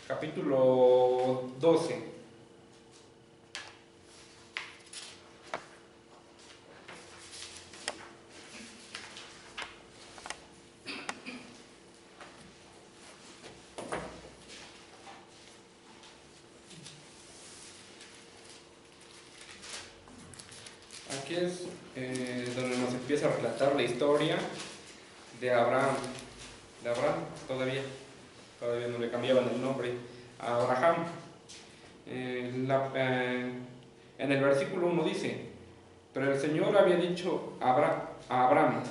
capítulo 12. Aquí es donde nos empieza a relatar la historia de Abraham. De Abraham, todavía no le cambiaban el nombre a Abraham. En el versículo 1 dice: pero el Señor había dicho a Abraham: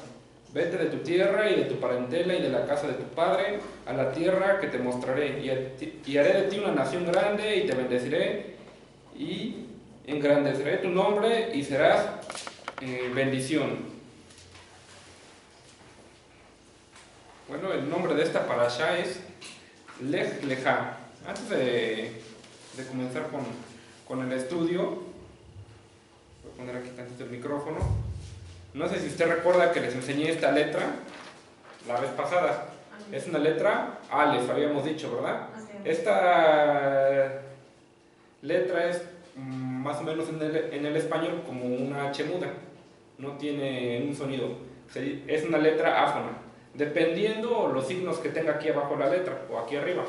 vete de tu tierra y de tu parentela y de la casa de tu padre a la tierra que te mostraré, y haré de ti una nación grande, y te bendeciré y engrandeceré tu nombre y serás bendición. Bueno, el nombre de esta parashá es Lej Lejá. Antes de comenzar con el estudio, voy a poner aquí tantito el micrófono. No sé si usted recuerda que les enseñé esta letra la vez pasada. Es una letra Aleph, habíamos dicho, ¿verdad? Esta letra es más o menos en el español como una H muda. No tiene un sonido. Es una letra áfona, dependiendo los signos que tenga aquí abajo la letra o aquí arriba,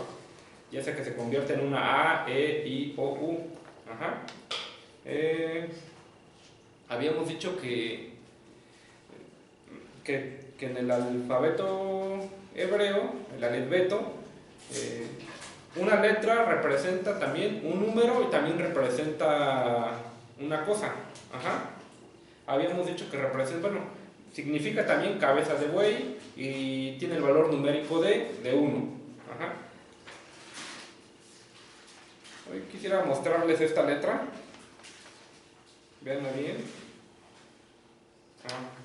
ya sea que se convierte en una A, E, I, O, U. Ajá. Habíamos dicho que en el alfabeto hebreo, el alfabeto, una letra representa también un número y también representa una cosa. Ajá. Habíamos dicho que representa, bueno, significa también cabeza de buey y tiene el valor numérico de 1. Ajá. Hoy quisiera mostrarles esta letra. Veanla bien.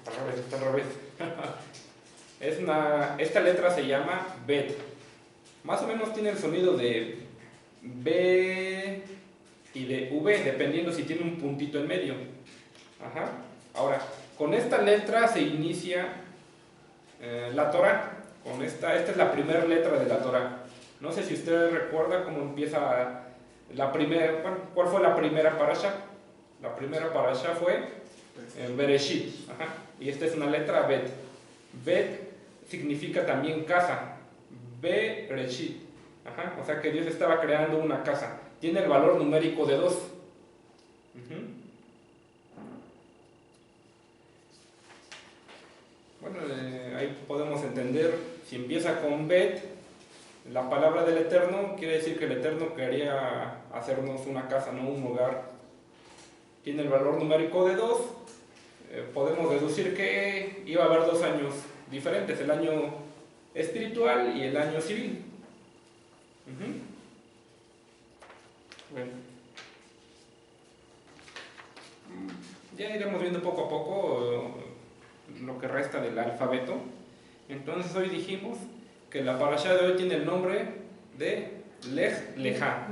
Al revés, está al revés. Esta letra se llama Bet. Más o menos tiene el sonido de B y de V, dependiendo si tiene un puntito en medio. Ajá. Ahora, con esta letra se inicia la Torah. Esta es la primera letra de la Torah. No sé si usted recuerda cómo empieza la primera. Bueno, ¿cuál fue la primera parashá? La primera parashá fue Bereshit. Ajá. Y esta es una letra Bet. Bet significa también casa. Bereshit. Ajá. O sea que Dios estaba creando una casa. Tiene el valor numérico de 2. Bueno, ahí podemos entender, si empieza con Bet, la palabra del Eterno quiere decir que el Eterno quería hacernos una casa, no un hogar. Tiene el valor numérico de 2. Podemos deducir que iba a haber 2 años diferentes, el año espiritual y el año civil. Bueno. Ya iremos viendo poco a poco lo que resta del alfabeto. Entonces hoy dijimos que la parashá de hoy tiene el nombre de Lej Lejá.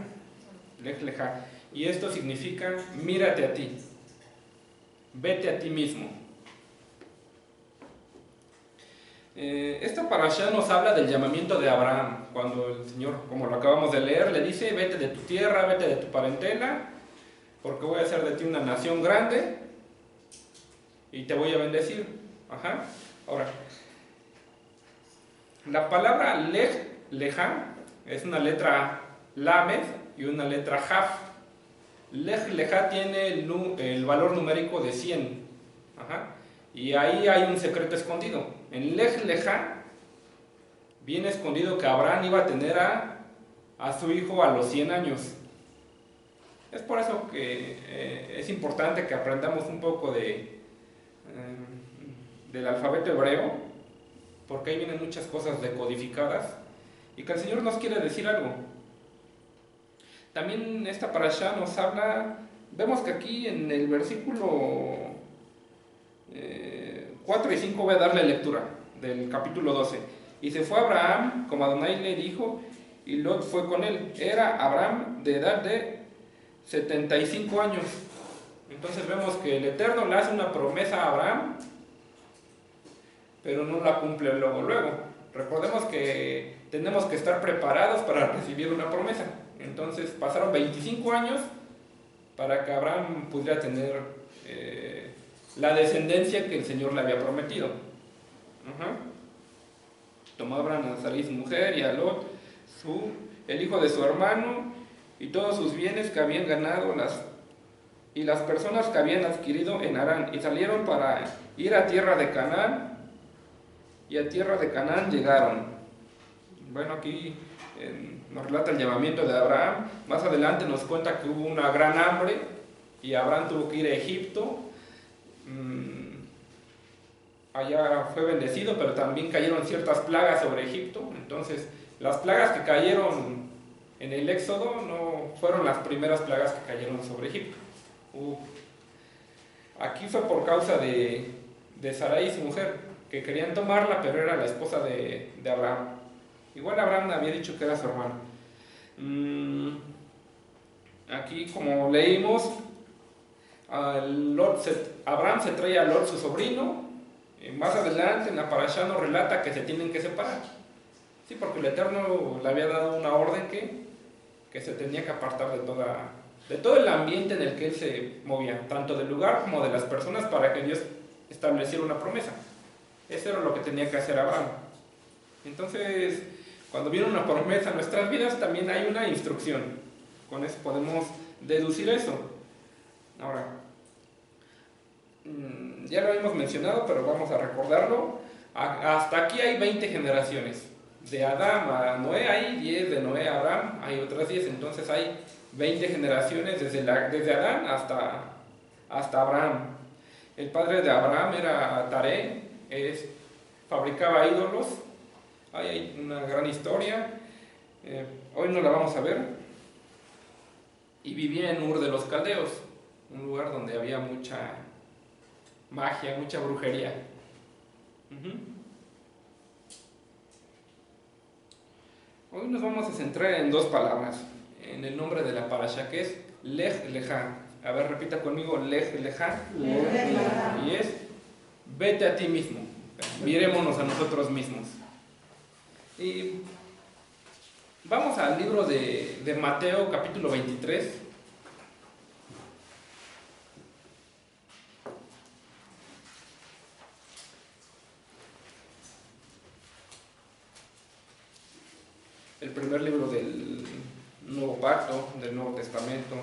Lej Lejá. Y esto significa mírate a ti. Vete a ti mismo. Esta parashá nos habla del llamamiento de Abraham, cuando el Señor, como lo acabamos de leer, le dice: vete de tu tierra, vete de tu parentela, porque voy a hacer de ti una nación grande y te voy a bendecir. Ajá. Ahora, la palabra Lej Lejá es una letra Lamed y una letra Jaf. Lej Lejá tiene el valor numérico de 100. Ajá. Y ahí hay un secreto escondido. En Lej Lejá viene escondido que Abraham iba a tener a su hijo a los 100 años. Es por eso que es importante que aprendamos un poco del alfabeto hebreo, porque ahí vienen muchas cosas decodificadas y que el Señor nos quiere decir algo. También esta parashá nos habla, vemos que aquí en el versículo 4 y 5 voy a darle lectura del capítulo 12. Y se fue Abraham, como Adonai le dijo, y Lot fue con él. Era Abraham de edad de 75 años. Entonces vemos que el Eterno le hace una promesa a Abraham, pero no la cumple luego. Recordemos que tenemos que estar preparados para recibir una promesa. Entonces pasaron 25 años para que Abraham pudiera tener la descendencia que el Señor le había prometido. Tomó a Abraham a Sarai su mujer y a Lot, el hijo de su hermano, y todos sus bienes que habían ganado y las personas que habían adquirido en Harán, y salieron para ir a tierra de Canaán, y a tierra de Canaán llegaron. Bueno, aquí nos relata el llamamiento de Abraham. Más adelante nos cuenta que hubo una gran hambre y Abraham tuvo que ir a Egipto. Allá fue bendecido, pero también cayeron ciertas plagas sobre Egipto. Entonces, las plagas que cayeron en el Éxodo no fueron las primeras plagas que cayeron sobre Egipto. Aquí fue por causa de Sarai, su mujer, que querían tomarla, pero era la esposa de Abraham. Igual Abraham había dicho que era su hermano. Aquí, como leímos, Abraham se trae a Lot, su sobrino. Más adelante en la parashá nos relata que se tienen que separar. Sí, porque el Eterno le había dado una orden que se tenía que apartar de todo el ambiente en el que él se movía, tanto del lugar como de las personas, para que Dios estableciera una promesa. Eso era lo que tenía que hacer Abraham. Entonces, cuando viene una promesa en nuestras vidas, también hay una instrucción. Con eso podemos deducir eso. Ahora, ya lo hemos mencionado, pero vamos a recordarlo. Hasta aquí hay 20 generaciones. De Adán a Noé hay 10, de Noé a Abraham hay otras 10. Entonces hay 20 generaciones desde Adán hasta Abraham. El padre de Abraham era Taré, fabricaba ídolos. Ahí hay una gran historia. Hoy no la vamos a ver. Y vivía en Ur de los Caldeos, un lugar donde había mucha magia, mucha brujería. Hoy nos vamos a centrar en dos palabras, en el nombre de la parasha, que es Lej Lejá. A ver, repita conmigo, Lej Lejá. Y es, vete a ti mismo, mirémonos a nosotros mismos. Y vamos al libro de Mateo, capítulo 23. El primer libro del Nuevo Pacto, del Nuevo Testamento.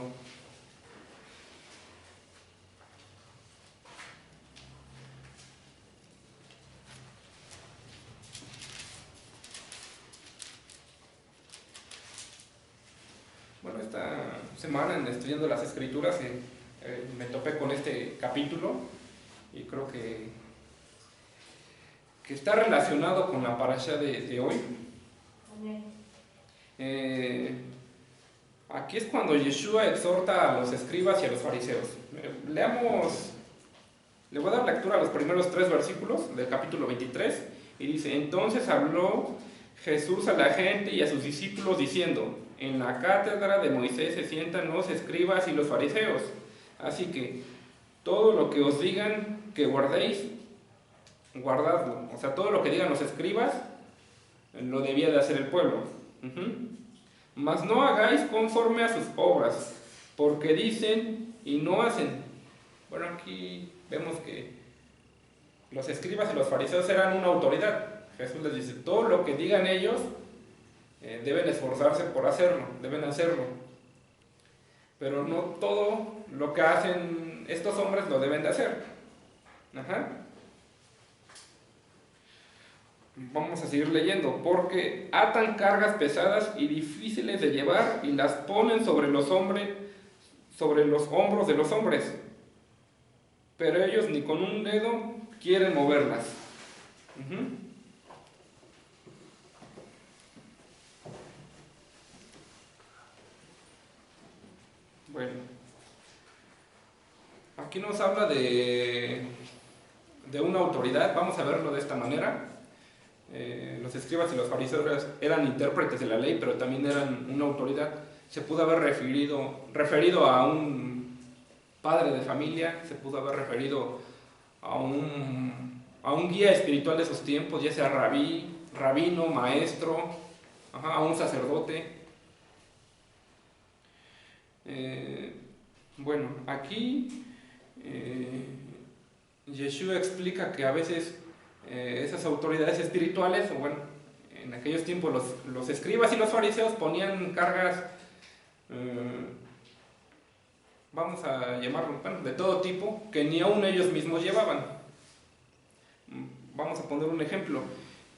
Bueno, esta semana, estudiando las Escrituras, me topé con este capítulo y creo que está relacionado con la parasha de hoy. Aquí es cuando Yeshua exhorta a los escribas y a los fariseos. Leamos, le voy a dar lectura a los primeros 3 versículos del capítulo 23 y dice: entonces habló Jesús a la gente y a sus discípulos diciendo: en la cátedra de Moisés se sientan los escribas y los fariseos, así que todo lo que os digan que guardéis, guardadlo. O sea, todo lo que digan los escribas lo debía de hacer el pueblo. Mas no hagáis conforme a sus obras, porque dicen y no hacen. Bueno, aquí vemos que los escribas y los fariseos eran una autoridad. Jesús les dice, todo lo que digan ellos deben esforzarse por hacerlo, deben hacerlo. Pero no todo lo que hacen estos hombres lo deben de hacer. Vamos a seguir leyendo. Porque atan cargas pesadas y difíciles de llevar y las ponen sobre los hombros de los hombres, pero ellos ni con un dedo quieren moverlas. Bueno, aquí nos habla de una autoridad. Vamos a verlo de esta manera. Los escribas y los fariseos eran intérpretes de la ley, pero también eran una autoridad. Se pudo haber referido a un padre de familia, se pudo haber referido a un guía espiritual de esos tiempos, ya sea rabí, rabino, maestro, a un sacerdote. Bueno, aquí Yeshua explica que a veces esas autoridades espirituales, o bueno, en aquellos tiempos los escribas y los fariseos ponían cargas, vamos a llamarlo, bueno, de todo tipo, que ni aún ellos mismos llevaban. Vamos a poner un ejemplo,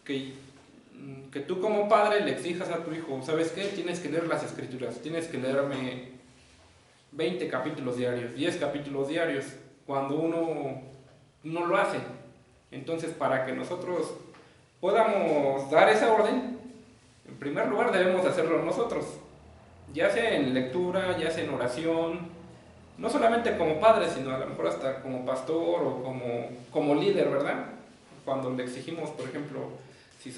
que tú como padre le exijas a tu hijo, ¿sabes qué? Tienes que leer las escrituras, tienes que leerme 20 capítulos diarios, 10 capítulos diarios, cuando uno no lo hace. Entonces, para que nosotros podamos dar esa orden, en primer lugar debemos hacerlo nosotros, ya sea en lectura, ya sea en oración, no solamente como padre, sino a lo mejor hasta como pastor o como líder, ¿verdad? Cuando le exigimos, por ejemplo, si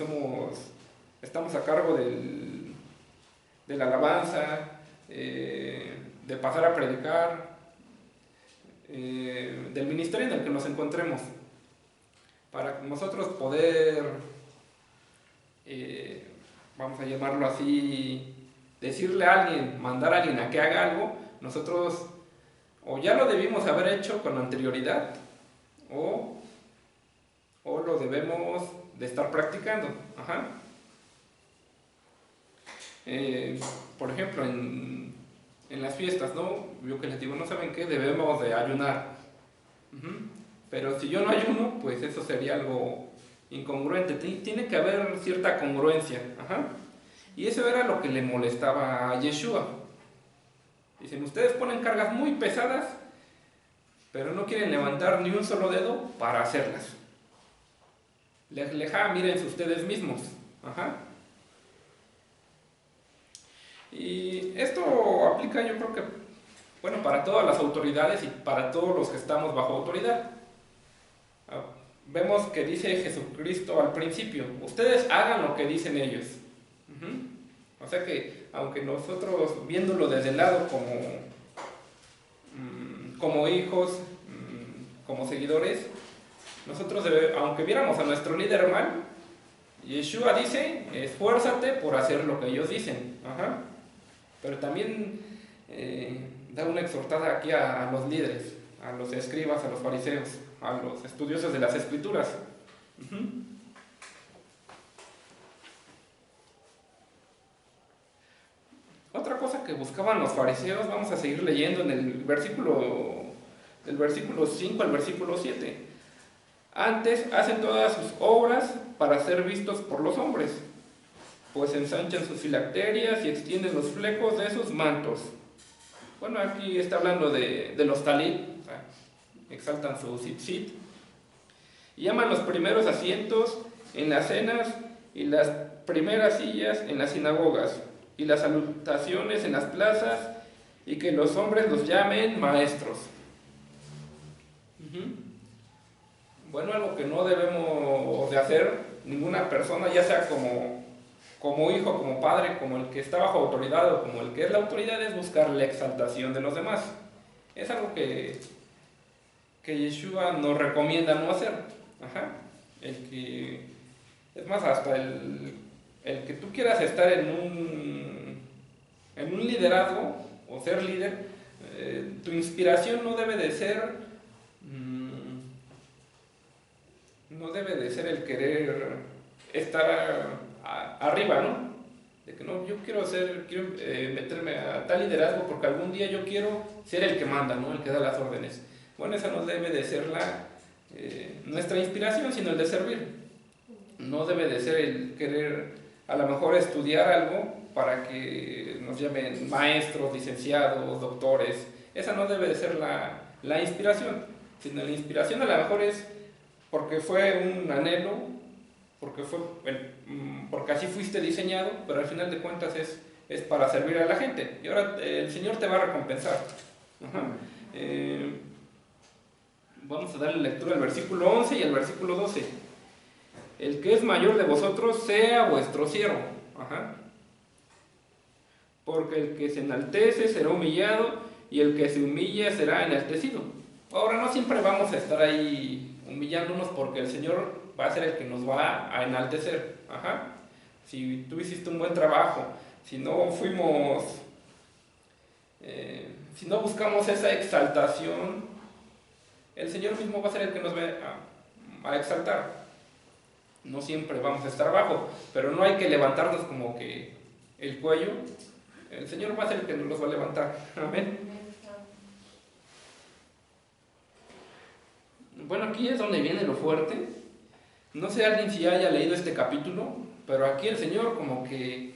estamos a cargo de la alabanza, de pasar a predicar, del ministerio en el que nos encontremos, para nosotros poder, vamos a llamarlo así, decirle a alguien, mandar a alguien a que haga algo, nosotros o ya lo debimos haber hecho con anterioridad, o lo debemos de estar practicando. Por ejemplo, en las fiestas, ¿no? Yo que les digo, no saben qué, debemos de ayunar. Pero si yo no ayuno, pues eso sería algo incongruente. Tiene que haber cierta congruencia. Y eso era lo que le molestaba a Yeshua. Dicen, ustedes ponen cargas muy pesadas, pero no quieren levantar ni un solo dedo para hacerlas. Mírense ustedes mismos. Y esto aplica, yo creo que, bueno, para todas las autoridades y para todos los que estamos bajo autoridad. Vemos que dice Jesucristo al principio, ustedes hagan lo que dicen ellos. O sea que, aunque nosotros viéndolo desde el lado como hijos, como seguidores, nosotros aunque viéramos a nuestro líder mal, Yeshua dice, esfuérzate por hacer lo que ellos dicen. Pero también da una exhortada aquí a los líderes, a los escribas, a los fariseos, a los estudiosos de las escrituras. Otra cosa que buscaban los fariseos, vamos a seguir leyendo en el del versículo 5 al versículo 7. Antes hacen todas sus obras para ser vistos por los hombres, pues ensanchan sus filacterias y extienden los flecos de sus mantos. Bueno, aquí está hablando de los talit, o sea, exaltan su tzitzit, y llaman los primeros asientos en las cenas y las primeras sillas en las sinagogas y las salutaciones en las plazas, y que los hombres los llamen maestros. Bueno, algo que no debemos de hacer ninguna persona, ya sea como hijo, como padre, como el que está bajo autoridad o como el que es la autoridad, es buscar la exaltación de los demás. Es algo que Yeshua nos recomienda no hacer. Es más, hasta el que tú quieras estar en un liderazgo o ser líder, tu inspiración no debe de ser el querer estar arriba, ¿no? De que no, yo quiero meterme a tal liderazgo porque algún día yo quiero ser el que manda, ¿no? El que da las órdenes. Bueno, esa no debe de ser nuestra inspiración, sino el de servir. No debe de ser el querer a lo mejor estudiar algo para que nos llamen maestros, licenciados, doctores. Esa no debe de ser la inspiración, sino la inspiración a lo mejor es porque fue un anhelo, porque así fuiste diseñado, pero al final de cuentas es para servir a la gente. Y ahora el Señor te va a recompensar. Vamos a darle lectura al versículo 11 y al versículo 12. El que es mayor de vosotros sea vuestro siervo. Porque el que se enaltece será humillado, y el que se humilla será enaltecido. Ahora, no siempre vamos a estar ahí humillándonos, porque el Señor va a ser el que nos va a enaltecer. Ajá. Si tú hiciste un buen trabajo, si no fuimos, si no buscamos esa exaltación, el Señor mismo va a ser el que nos va a exaltar. No siempre vamos a estar abajo, pero no hay que levantarnos como que el cuello. El Señor va a ser el que nos los va a levantar. Amén. Bueno, aquí es donde viene lo fuerte. No sé alguien si haya leído este capítulo, pero aquí el Señor como que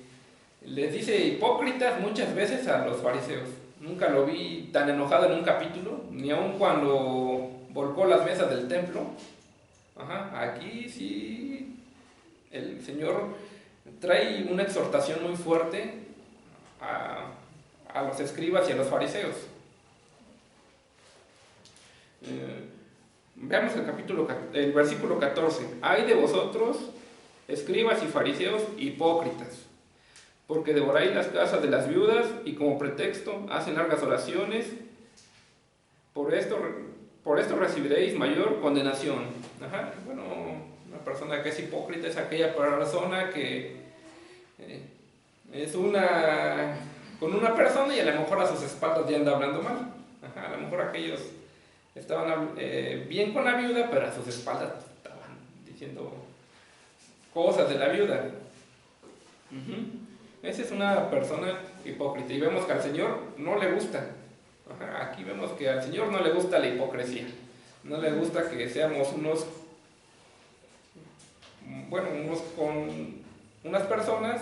les dice hipócritas muchas veces a los fariseos. Nunca lo vi tan enojado en un capítulo, ni aun cuando volcó las mesas del templo. Ajá, aquí sí el Señor trae una exhortación muy fuerte a los escribas y a los fariseos. Veamos el versículo 14. Ay de vosotros, escribas y fariseos hipócritas, porque devoráis las casas de las viudas y como pretexto hacen largas oraciones. Por esto recibiréis mayor condenación. Ajá. Bueno, una persona que es hipócrita es aquella persona que es con una persona y a lo mejor a sus espaldas ya anda hablando mal. Ajá. A lo mejor aquellos estaban bien con la viuda, pero a sus espaldas estaban diciendo cosas de la viuda. Esa es una persona hipócrita y vemos que al Señor no le gusta. Ajá, aquí vemos que al Señor no le gusta la hipocresía, no le gusta que seamos unos con unas personas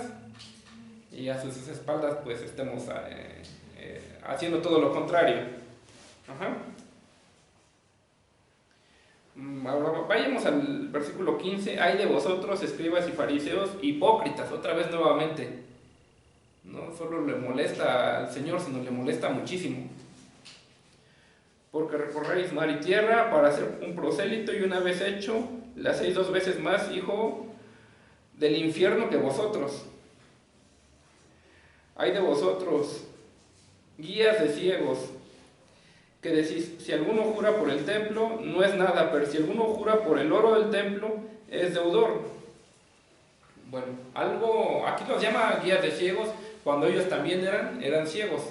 y a sus espaldas pues estemos haciendo todo lo contrario. Ajá. Ahora vayamos al versículo 15. Ay de vosotros, escribas y fariseos hipócritas, otra vez nuevamente. No solo le molesta al Señor, sino le molesta muchísimo. Porque recorréis mar y tierra para ser un prosélito y una vez hecho, le hacéis 2 veces más hijo del infierno que vosotros. Ay de vosotros, guías de ciegos, que decís, si alguno jura por el templo, no es nada, pero si alguno jura por el oro del templo, es deudor. Bueno, aquí los llama guías de ciegos, cuando ellos también eran ciegos.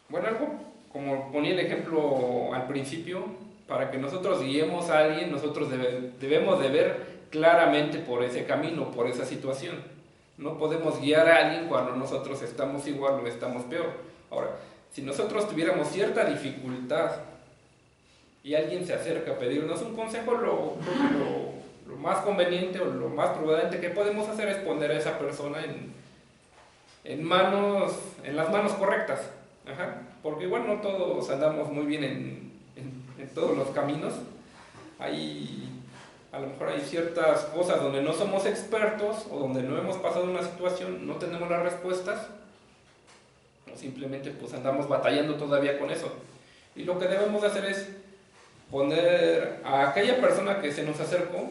Bueno, algo como ponía el ejemplo al principio, para que nosotros guiemos a alguien, nosotros debemos de ver claramente por ese camino, por esa situación. No podemos guiar a alguien cuando nosotros estamos igual o estamos peor. Ahora, si nosotros tuviéramos cierta dificultad y alguien se acerca a pedirnos un consejo, lo más conveniente o lo más prudente que podemos hacer es poner a esa persona en las manos correctas. Ajá. Porque igual no todos andamos muy bien en todos los caminos. A lo mejor hay ciertas cosas donde no somos expertos o donde no hemos pasado una situación, no tenemos las respuestas, o simplemente pues andamos batallando todavía con eso. Y lo que debemos de hacer es poner a aquella persona que se nos acercó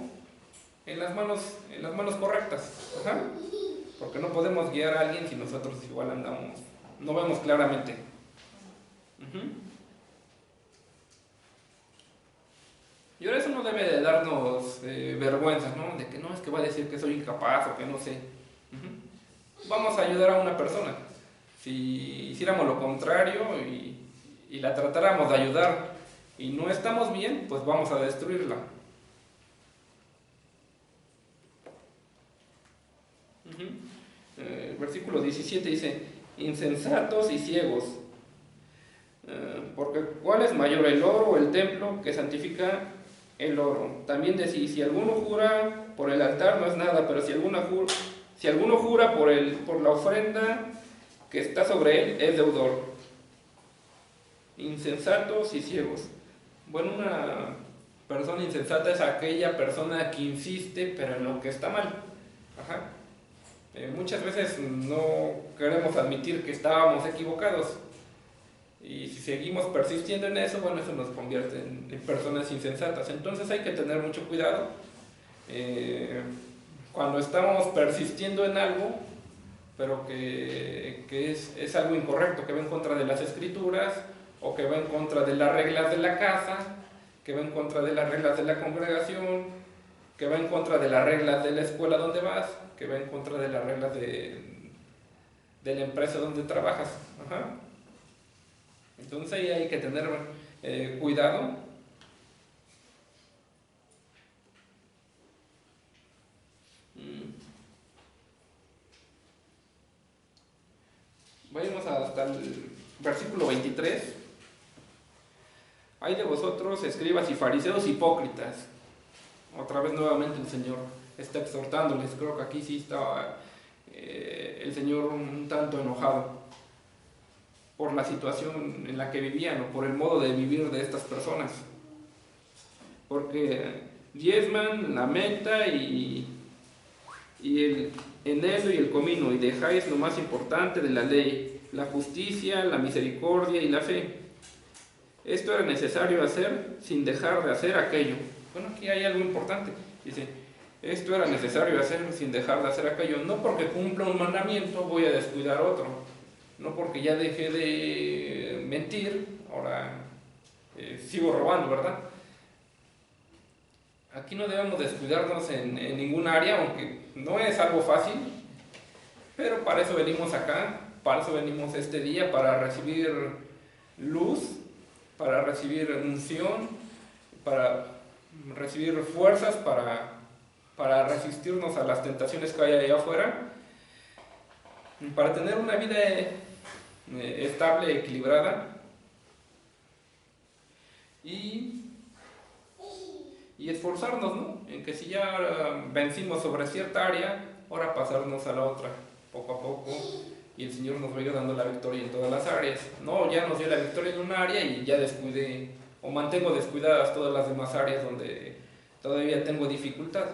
en las manos correctas. Ajá. Porque no podemos guiar a alguien si nosotros igual no vemos claramente. Y ahora eso no debe de darnos vergüenza, ¿no? De que no, es que va a decir que soy incapaz o que no sé. Vamos a ayudar a una persona. Si hiciéramos lo contrario y la tratáramos de ayudar y no estamos bien, pues vamos a destruirla. El versículo 17 dice, insensatos y ciegos, porque ¿cuál es mayor, el oro o el templo que santifica el oro? También decís, si alguno jura por el altar no es nada, pero si alguno jura por la ofrenda que está sobre él, es deudor. Insensatos y ciegos. Bueno, una persona insensata es aquella persona que insiste, pero en lo que está mal. Ajá. Muchas veces no queremos admitir que estábamos equivocados. Y si seguimos persistiendo en eso, bueno, eso nos convierte en personas insensatas. Entonces hay que tener mucho cuidado cuando estamos persistiendo en algo, pero que es algo incorrecto, que va en contra de las escrituras o que va en contra de las reglas de la casa, que va en contra de las reglas de la congregación, que va en contra de las reglas de la escuela donde vas, que va en contra de las reglas de la empresa donde trabajas. Ajá. Entonces ahí hay que tener cuidado. Vayamos hasta el versículo 23. Hay de vosotros, escribas y fariseos hipócritas. Otra vez nuevamente el Señor está exhortándoles. Creo que aquí sí estaba el Señor un tanto enojado por la situación en la que vivían o por el modo de vivir de estas personas. Porque diezman la menta y el eneldo y el comino, y dejáis lo más importante de la ley, la justicia, la misericordia y la fe. Esto era necesario hacer sin dejar de hacer aquello. Bueno, aquí hay algo importante. Dice, esto era necesario hacer sin dejar de hacer aquello. No porque cumpla un mandamiento voy a descuidar otro. No porque ya dejé de mentir, ahora sigo robando, ¿verdad? Aquí no debemos descuidarnos en ningún área, aunque no es algo fácil, pero para eso venimos acá, para eso venimos este día, para recibir luz, para recibir unción, para recibir fuerzas, para resistirnos a las tentaciones que hay allá afuera, para tener una vida estable, equilibrada y esforzarnos, ¿no? En que si ya vencimos sobre cierta área, ahora pasarnos a la otra, poco a poco, y el Señor nos va a ir dando la victoria en todas las áreas. No, ya nos dio la victoria en una área y ya descuidé, o mantengo descuidadas todas las demás áreas donde todavía tengo dificultad.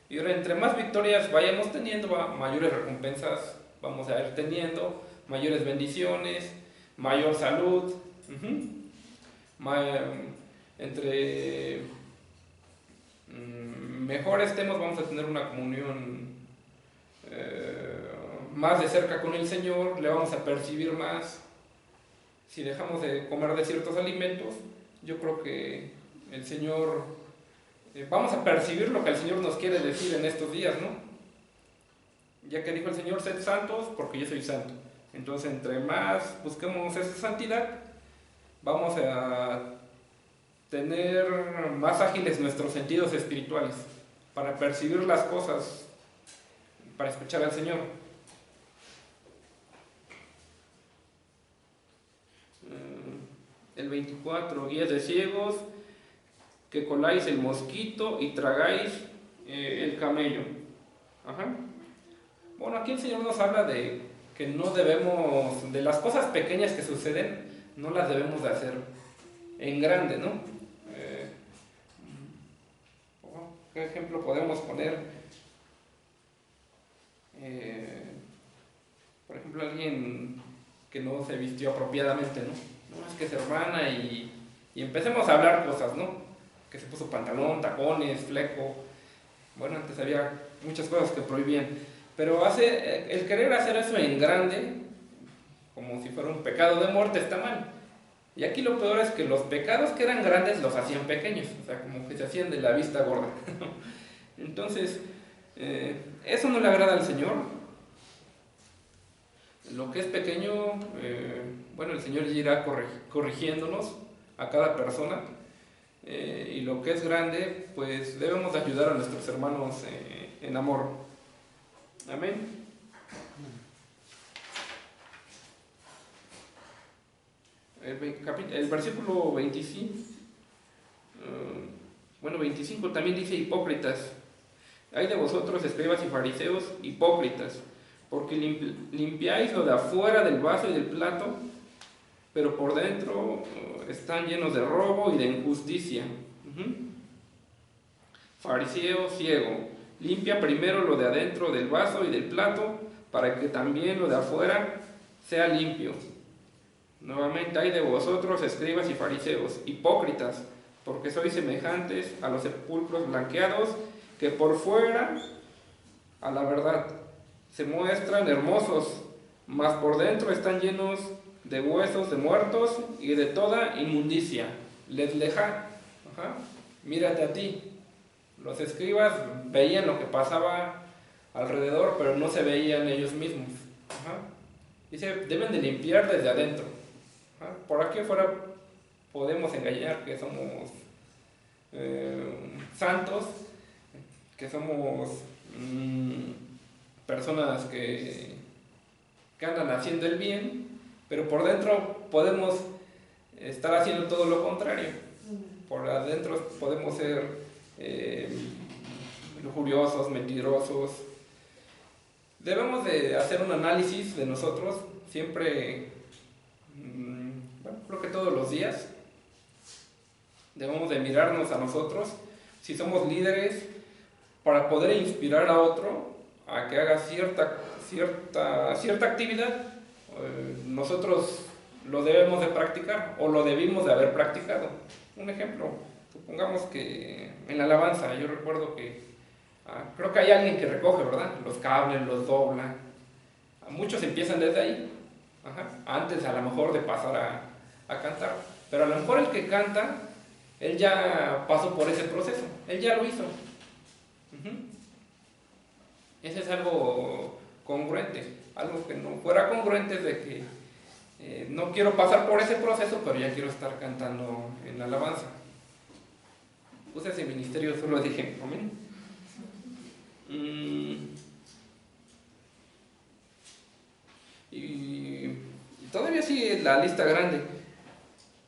Y ahora, entre más victorias vayamos teniendo, mayores recompensas vamos a ir teniendo, mayores bendiciones, mayor salud. Entre mejor estemos, vamos a tener una comunión más de cerca con el Señor, le vamos a percibir más. Si dejamos de comer de ciertos alimentos, yo creo que el Señor, vamos a percibir lo que el Señor nos quiere decir en estos días, ¿no? Ya que dijo el Señor, sed santos porque yo soy santo. Entonces, entre más busquemos esa santidad, vamos a tener más ágiles nuestros sentidos espirituales para percibir las cosas, para escuchar al Señor. El 24, guías de ciegos, que coláis el mosquito y tragáis el camello. Ajá. Bueno, aquí el Señor nos habla de que no debemos, de las cosas pequeñas que suceden, no las debemos de hacer en grande, ¿no? ¿Qué ejemplo podemos poner? Por ejemplo, alguien que no se vistió apropiadamente, ¿no? No, es que es hermana y empecemos a hablar cosas, ¿no? Que se puso pantalón, tacones, fleco. Bueno, antes había muchas cosas que prohibían, pero el querer hacer eso en grande, como si fuera un pecado de muerte, está mal. Y aquí lo peor es que los pecados que eran grandes los hacían pequeños, o sea, como que se hacían de la vista gorda. Entonces, eso no le agrada al Señor. Lo que es pequeño, bueno, el Señor irá corrigiéndonos a cada persona. Y lo que es grande, pues debemos de ayudar a nuestros hermanos en amor. Amén. El versículo 25, 25 también dice hipócritas. Hay de vosotros, escribas y fariseos, hipócritas, porque limpiáis lo de afuera del vaso y del plato, pero por dentro están llenos de robo y de injusticia. Fariseo ciego, limpia primero lo de adentro del vaso y del plato, para que también lo de afuera sea limpio. Nuevamente, hay de vosotros, escribas y fariseos, hipócritas, porque sois semejantes a los sepulcros blanqueados, que por fuera, a la verdad, se muestran hermosos, mas por dentro están llenos de huesos de muertos y de toda inmundicia. Les leja, Ajá. Mírate a ti. Los escribas veían lo que pasaba alrededor, pero no se veían ellos mismos. Ajá. Dice, deben de limpiar desde adentro. Ajá. Por aquí afuera podemos engañar que somos santos, que somos personas que andan haciendo el bien, pero por dentro podemos estar haciendo todo lo contrario. Por adentro podemos ser lujuriosos, mentirosos. Debemos de hacer un análisis de nosotros siempre, bueno, creo que todos los días. Debemos de mirarnos a nosotros, si somos líderes, para poder inspirar a otro a que haga cierta actividad. Nosotros lo debemos de practicar o lo debimos de haber practicado. Un ejemplo, supongamos que en la alabanza, yo recuerdo que creo que hay alguien que recoge, ¿verdad? Los cables, los dobla. Muchos empiezan desde ahí, ajá, antes a lo mejor de pasar a cantar. Pero a lo mejor el que canta, él ya pasó por ese proceso, él ya lo hizo. Ese es algo congruente. Algo que no fuera congruente es de que no quiero pasar por ese proceso, pero ya quiero estar cantando en la alabanza. Puse ese ministerio solo de ejemplo. Y todavía sigue la lista grande.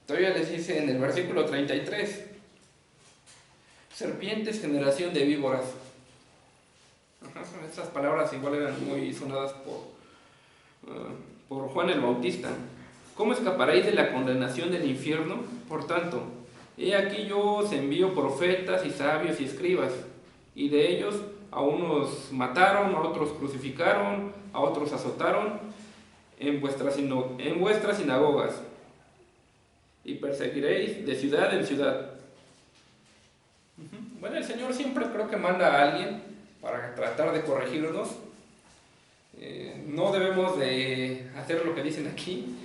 Todavía les dice en el versículo 33: serpientes, generación de víboras. Ajá, estas palabras igual eran muy sonadas por Juan el Bautista. ¿Cómo escaparéis de la condenación del infierno? Por tanto, he aquí yo os envío profetas y sabios y escribas, y de ellos a unos mataron, a otros crucificaron, a otros azotaron en vuestras sinagogas, y perseguiréis de ciudad en ciudad. Bueno, el Señor siempre creo que manda a alguien para tratar de corregirnos. No debemos de hacer lo que dicen aquí,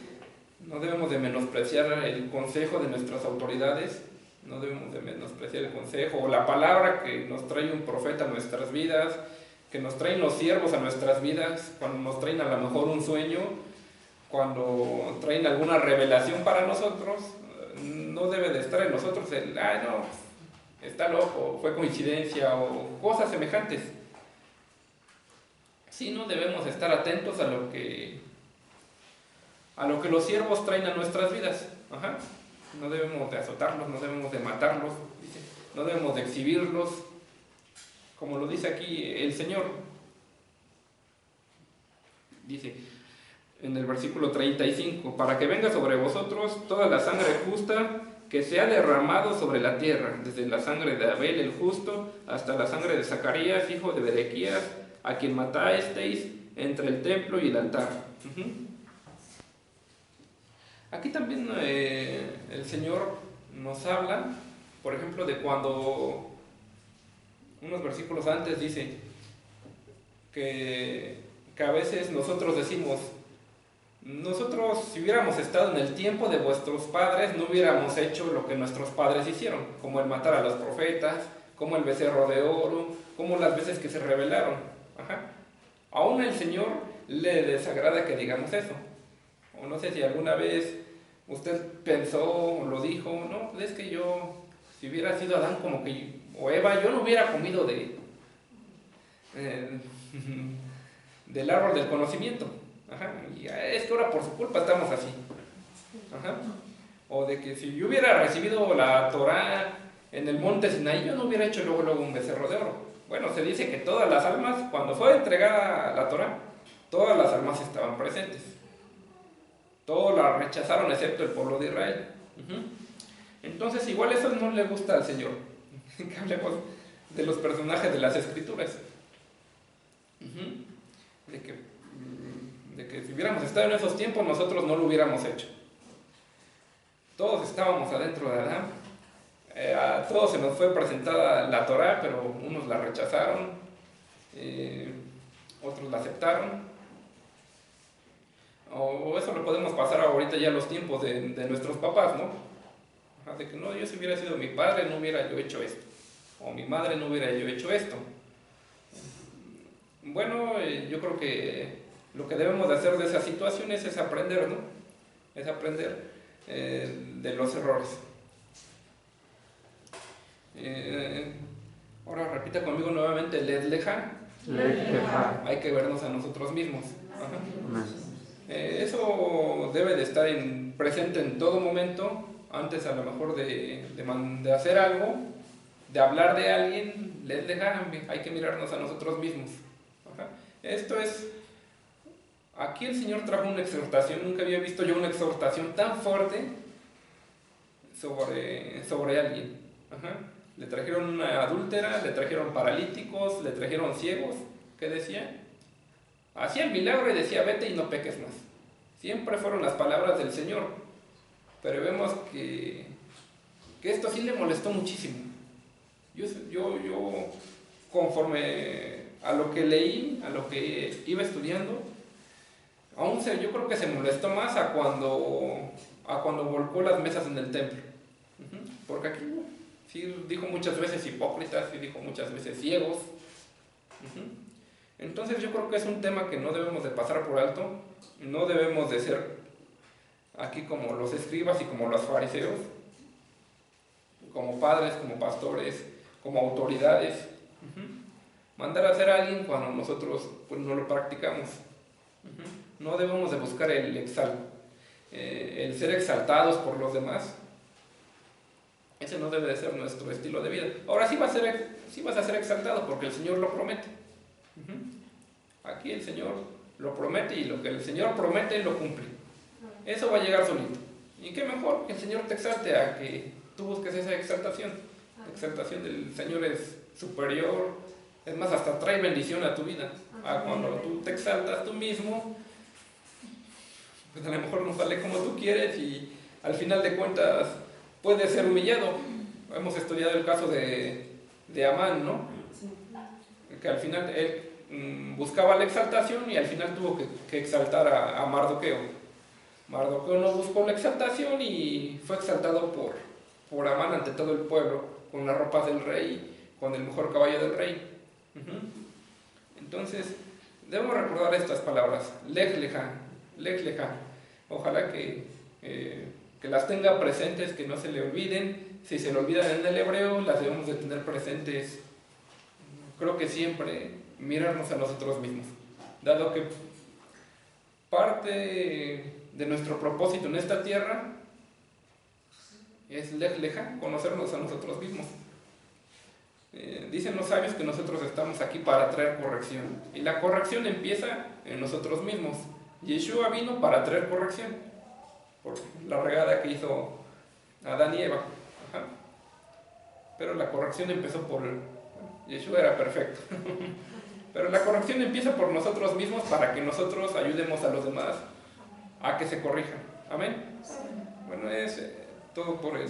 no debemos de menospreciar el consejo de nuestras autoridades, no debemos de menospreciar el consejo o la palabra que nos trae un profeta a nuestras vidas, que nos traen los siervos a nuestras vidas, cuando nos traen a lo mejor un sueño, cuando traen alguna revelación para nosotros. No debe de estar en nosotros el, no, está loco, fue coincidencia o cosas semejantes. Sí, no debemos estar atentos a lo que los siervos traen a nuestras vidas. Ajá. No debemos de azotarlos, no debemos de matarlos, no debemos de exhibirlos, como lo dice aquí el Señor. Dice en el versículo 35: para que venga sobre vosotros toda la sangre justa que se ha derramado sobre la tierra, desde la sangre de Abel el justo hasta la sangre de Zacarías, hijo de Berequías, a quien matasteis entre el templo y el altar. Aquí también el Señor nos habla, por ejemplo, de cuando unos versículos antes dice que a veces nosotros decimos: nosotros, si hubiéramos estado en el tiempo de vuestros padres, no hubiéramos hecho lo que nuestros padres hicieron, como el matar a los profetas, como el becerro de oro, como las veces que se rebelaron. Ajá. Aún el Señor le desagrada que digamos eso. O no sé si alguna vez usted pensó o lo dijo: no, pues es que yo, si hubiera sido Adán como que, o Eva, yo no hubiera comido del árbol del conocimiento. Ajá. Y es que ahora por su culpa estamos así. Ajá. O de que si yo hubiera recibido la Torá en el monte Sinaí, yo no hubiera hecho luego un becerro de oro. Bueno, se dice que todas las almas, cuando fue entregada la Torá, todas las almas estaban presentes. Todos la rechazaron excepto el pueblo de Israel. Entonces igual eso no le gusta al Señor. Que hablemos de los personajes de las Escrituras. De que si hubiéramos estado en esos tiempos, nosotros no lo hubiéramos hecho. Todos estábamos adentro de Adán. A todos se nos fue presentada la Torá, pero unos la rechazaron, otros la aceptaron. O eso lo podemos pasar ahorita ya a los tiempos de nuestros papás, ¿no? De que no, yo si hubiera sido mi padre no hubiera yo hecho esto, o mi madre no hubiera yo hecho esto. Bueno, yo creo que lo que debemos de hacer de esas situaciones es aprender, ¿no? Es aprender de los errores. Ahora repita conmigo nuevamente, lej leja. Hay que vernos a nosotros mismos. Eso debe de estar presente en todo momento, antes a lo mejor de hacer algo, de hablar de alguien, lej leja, hay que mirarnos a nosotros mismos. Esto es, aquí el Señor trajo una exhortación, nunca había visto yo una exhortación tan fuerte sobre alguien. Le trajeron una adúltera, le trajeron paralíticos, le trajeron ciegos. ¿Qué decía? Hacía el milagro y decía, vete y no peques más. Siempre fueron las palabras del Señor. Pero vemos que esto sí le molestó muchísimo. Yo conforme a lo que leí, a lo que iba estudiando, yo creo que se molestó más a cuando volcó las mesas en el templo. Porque aquí sí dijo muchas veces hipócritas, sí dijo muchas veces ciegos. Entonces yo creo que es un tema que no debemos de pasar por alto, no debemos de ser aquí como los escribas y como los fariseos, como padres, como pastores, como autoridades, mandar a hacer a alguien cuando nosotros pues no lo practicamos. No debemos de buscar el ser exaltados por los demás. Ese no debe de ser nuestro estilo de vida. Ahora sí vas a ser exaltado porque el Señor lo promete. Aquí el Señor lo promete y lo que el Señor promete lo cumple. Eso va a llegar solito. Y qué mejor que el Señor te exalte a que tú busques esa exaltación. La exaltación del Señor es superior, es más, hasta trae bendición a tu vida. Cuando tú te exaltas tú mismo, pues a lo mejor no sale como tú quieres y al final de cuentas puede ser humillado. Hemos estudiado el caso de Amán, ¿no? Que al final él buscaba la exaltación y al final tuvo que exaltar a Mardoqueo. Mardoqueo no buscó la exaltación y fue exaltado por Amán ante todo el pueblo, con las ropas del rey, con el mejor caballo del rey. Entonces, debemos recordar estas palabras, lej leja, lej leja. Ojalá que las tenga presentes, que no se le olviden. Si se le olvidan en el hebreo, las debemos de tener presentes. Creo que siempre mirarnos a nosotros mismos, dado que parte de nuestro propósito en esta tierra es lej leja, conocernos a nosotros mismos. Dicen los sabios que nosotros estamos aquí para traer corrección, y la corrección empieza en nosotros mismos. Yeshua vino para traer corrección por la regada que hizo Adán y Eva. Pero la corrección empezó Yeshua era perfecto. Pero la corrección empieza por nosotros mismos para que nosotros ayudemos a los demás a que se corrijan. Amén. Bueno, es todo por el